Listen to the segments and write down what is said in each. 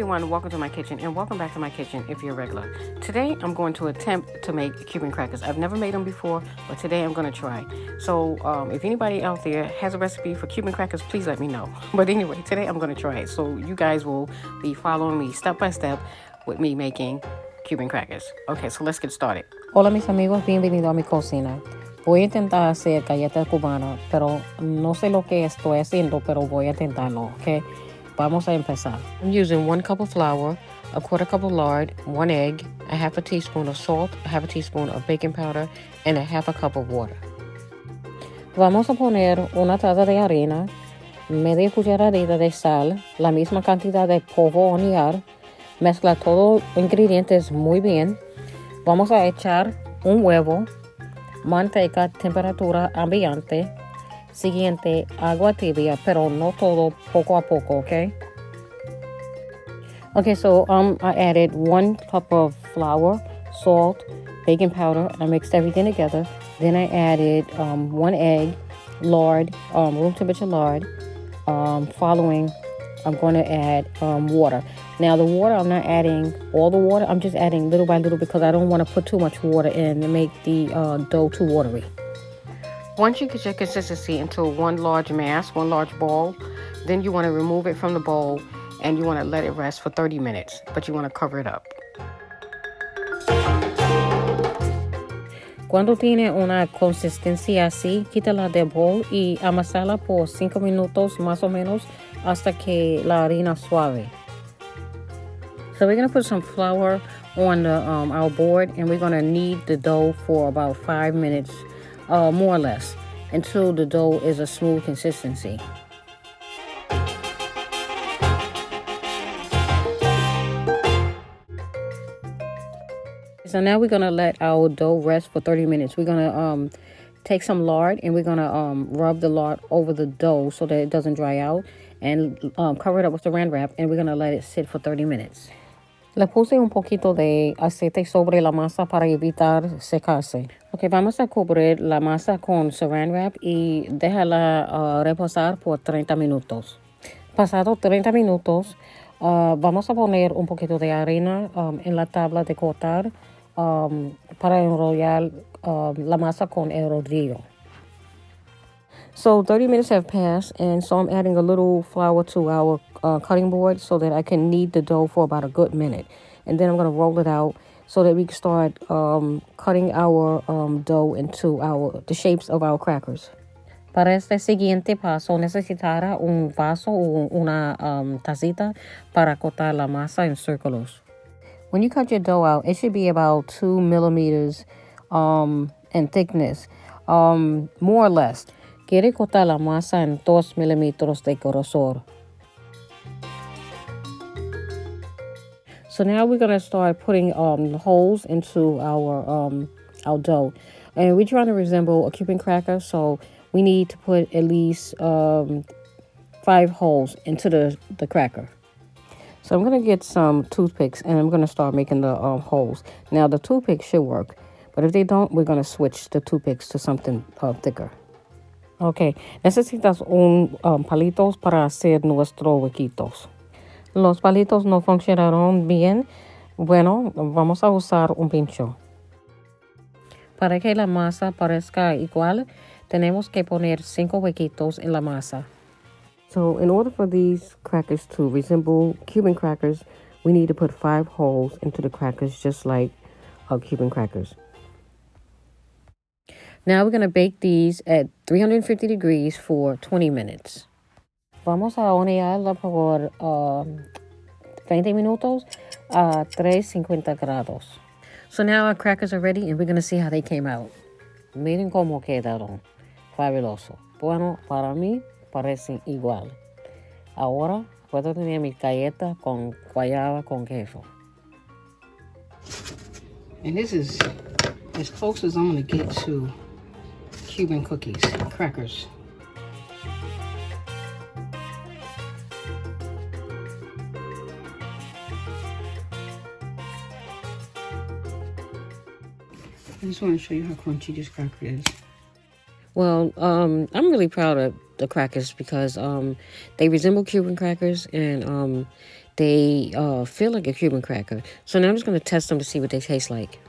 everyone, welcome to my kitchen and welcome back to my kitchen if you're regular. Today I'm going to attempt to make Cuban crackers. I've never made them before, but today I'm going to try. So if anybody out there has a recipe for Cuban crackers, please let me know. But anyway, today I'm going to try it. So you guys will be following me step by step with me making Cuban crackers. Okay, so let's get started. Hola mis amigos, bienvenido a mi cocina. Voy a intentar hacer galletas cubanas, pero no sé lo que estoy haciendo, pero voy a intentarlo, ¿ok? Vamos a empezar. I'm using 1 cup of flour, a 1/4 cup of lard, 1 egg, a 1/2 teaspoon of salt, a 1/2 teaspoon of baking powder, and a 1/2 cup of water. Vamos a poner una taza de harina, media cucharadita de sal, la misma cantidad de polvo hornear. Mezcla todos los ingredientes muy bien. Vamos a echar un huevo, manteca, temperatura ambiente. Siguiente, agua tibia, pero no todo, poco a poco, okay? Okay, so I added 1 cup of flour, salt, baking powder, and I mixed everything together. Then I added 1 egg, lard, room temperature lard. Following, I'm going to add water. Now the water, I'm not adding all the water. I'm just adding little by little because I don't want to put too much water in and make the dough too watery. Once you get your consistency into one large mass, one large ball, then you want to remove it from the bowl and you want to let it rest for 30 minutes, but you want to cover it up. Cuando tiene una consistencia así, quítala del bowl y amasala por 5 minutos más o menos hasta que la harina suave. So we're going to put some flour on the, our board and we're going to knead the dough for about 5 minutes, more or less, until the dough is a smooth consistency. So now we're going to let our dough rest for 30 minutes. We're going to take some lard and we're going to rub the lard over the dough so that it doesn't dry out and cover it up with saran wrap and we're going to let it sit for 30 minutes. Le puse un poquito de aceite sobre la masa para evitar secarse. Ok, vamos a cubrir la masa con saran wrap y déjala reposar por 30 minutos. Pasado 30 minutos, vamos a poner un poquito de harina en la tabla de cortar para enrollar la masa con el rodillo. So 30 minutes have passed, and so I'm adding a little flour to our cutting board so that I can knead the dough for about a good minute. And then I'm going to roll it out so that we can start cutting our dough into the shapes of our crackers. Para este siguiente paso, necesitará un vaso o una tacita para cortar la masa en círculos. When you cut your dough out, it should be about 2 millimeters in thickness, more or less. Quiere cortar la masa en 2 milímetros de grosor. So now we're going to start putting holes into our dough. And we're trying to resemble a Cuban cracker, so we need to put at least 5 holes into the cracker. So I'm going to get some toothpicks and I'm going to start making the holes. Now the toothpicks should work, but if they don't, we're going to switch the toothpicks to something thicker. Ok, necesitas un palitos para hacer nuestros huequitos. Los palitos no funcionaron bien. Bueno, vamos a usar un pincho. Para que la masa parezca igual, tenemos que poner 5 huequitos en la masa. So, in order for these crackers to resemble Cuban crackers, we need to put 5 holes into the crackers just like Cuban crackers. Now we're going to bake these at 350 degrees for 20 minutes. Vamos a hornearla por 20 minutos a 350 grados. So now our crackers are ready and we're going to see how they came out. Miren cómo quedaron. Fabuloso. Bueno, para mí parecen igual. Ahora puedo tener mis galletas con guayaba con queso. And this is as close as I'm going to get to Cuban crackers. I just want to show you how crunchy this cracker is. Well, I'm really proud of the crackers because they resemble Cuban crackers and they feel like a Cuban cracker. So now I'm just going to test them to see what they taste like.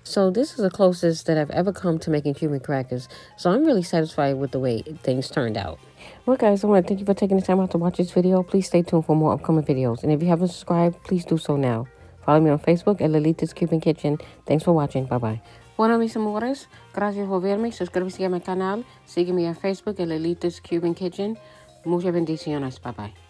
So this is the closest that I've ever come to making Cuban crackers. So I'm really satisfied with the way things turned out. Well, guys, I want to thank you for taking the time out to watch this video. Please stay tuned for more upcoming videos. And if you haven't subscribed, please do so now. Follow me on Facebook at Galletas Cuban Kitchen. Thanks for watching. Bye-bye. Bueno, mis amores, gracias por verme. Suscríbete a mi canal. Sígueme en Facebook at Galletas Cuban Kitchen. Muchas bendiciones. Bye-bye.